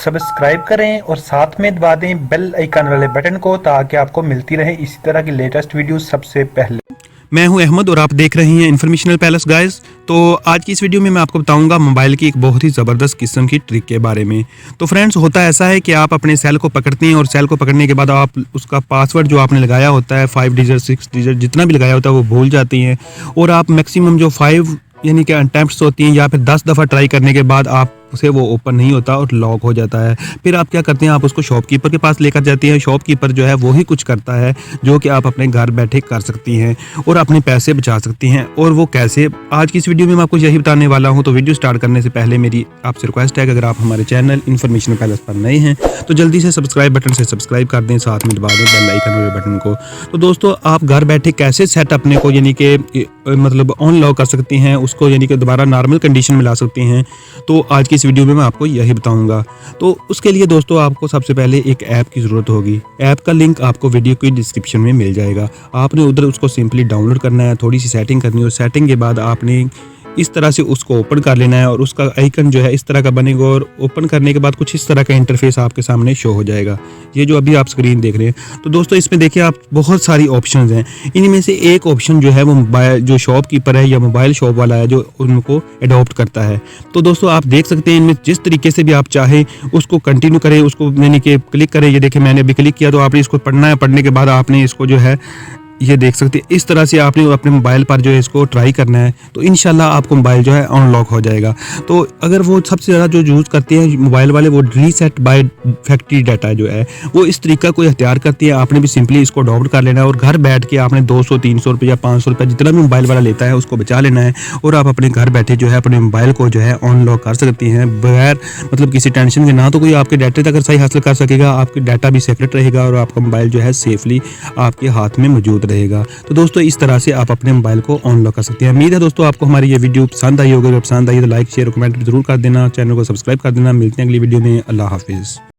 Subscribe करें और साथ में दबा दें बेल आइकन वाले बटन को, ताकि आपको मिलती रहे इसी तरह की लेटेस्ट वीडियो सबसे पहले। मैं हूं अहमद और आप देख रहे हैं इन्फॉर्मेशनल पैलेस गाइस। तो आज की इस वीडियो में मैं आपको बताऊंगा मोबाइल की एक बहुत ही ज़बरदस्त किस्म की ट्रिक के बारे में। तो फ्रेंड्स, होता ऐसा है कि आप अपने सेल को पकड़ते हैं और सेल को पकड़ने के बाद आप उसका पासवर्ड जो आपने लगाया होता है 5 डिजिट 6 डिजिट जितना भी लगाया होता है वो भूल जाती हैं, और आप मैक्सिमम जो 5 यानी कि अटेम्प्ट्स होती हैं या फिर 10 दफ़ा ट्राई करने के बाद आप उसे वो ओपन नहीं होता और लॉक हो जाता है। फिर आप क्या करते हैं, आप उसको शॉपकीपर के पास लेकर जाते हैं। शॉपकीपर जो है वो ही कुछ करता है जो कि आप अपने घर बैठे कर सकती हैं और अपने पैसे बचा सकती हैं। और वो कैसे, आज की इस वीडियो में मैं आपको यही बताने वाला हूं। तो वीडियो स्टार्ट करने से पहले मेरी आपसे रिक्वेस्ट है कि अगर आप हमारे चैनल इन्फॉर्मेशनल पैलेस पर नए हैं तो जल्दी से सब्सक्राइब बटन से सब्सक्राइब कर दें, साथ में दबा दें बेल आइकन वाले बटन को। तो दोस्तों, आप घर बैठे कैसे सेट अपने को यानी कि मतलब अनलॉक कर सकती हैं, उसको यानी कि दोबारा नॉर्मल कंडीशन में ला सकती हैं, तो आज की इस वीडियो में मैं आपको यही बताऊंगा। तो उसके लिए दोस्तों आपको सबसे पहले एक ऐप की ज़रूरत होगी। ऐप का लिंक आपको वीडियो की डिस्क्रिप्शन में मिल जाएगा। आपने उधर उसको सिंपली डाउनलोड करना है, थोड़ी सी सेटिंग करनी है, और सेटिंग के बाद आपने इस तरह से उसको ओपन कर लेना है और उसका आइकन जो है इस तरह का बनेगा, और ओपन करने के बाद कुछ इस तरह का इंटरफेस आपके सामने शो हो जाएगा, ये जो अभी आप स्क्रीन देख रहे हैं। तो दोस्तों, इसमें देखिए आप बहुत सारी ऑप्शंस हैं। इनमें से एक ऑप्शन जो है वो मोबाइल जो शॉपकीपर है या मोबाइल शॉप वाला है जो उनको अडॉप्ट करता है। तो दोस्तों, आप देख सकते हैं इनमें जिस तरीके से भी आप चाहें उसको कंटिन्यू करें, उसको यानी कि क्लिक करें। ये देखिए मैंने अभी क्लिक किया, तो आपने इसको पढ़ना है। पढ़ने के बाद आपने इसको जो है ये देख सकते हैं इस तरह से आपने अपने मोबाइल पर जो है इसको ट्राई करना है, तो इंशाल्लाह आपको मोबाइल जो है अनलॉक हो जाएगा। तो अगर वो सबसे ज़्यादा जो यूज़ करते हैं मोबाइल वाले, वो रीसेट बाय फैक्ट्री डाटा जो है वो इस तरीका को इख्तियार करती है। आपने भी सिंपली इसको अडॉप्ट कर लेना है और घर बैठ के आपने 200 300 रुपये या 500 रुपये जितना भी मोबाइल वाला लेता है उसको बचा लेना है, और आप अपने घर बैठे जो है अपने मोबाइल को जो है अनलॉक कर सकती हैं बगैर मतलब किसी टेंशन के। ना तो कोई आपके डाटे तक सही हासिल कर सकेगा, आपके डाटा भी सेक्रेट रहेगा और आपका मोबाइल जो है सेफली आपके हाथ में मौजूद रहेगा। तो दोस्तों, इस तरह से आप अपने मोबाइल को अनलॉक कर सकते हैं। उम्मीद है दोस्तों आपको हमारी ये वीडियो पसंद आई होगी। अगर पसंद आई तो लाइक शेयर कमेंट जरूर कर देना, चैनल को सब्सक्राइब कर देना। मिलते हैं अगली वीडियो में। अल्लाह हाफिज़।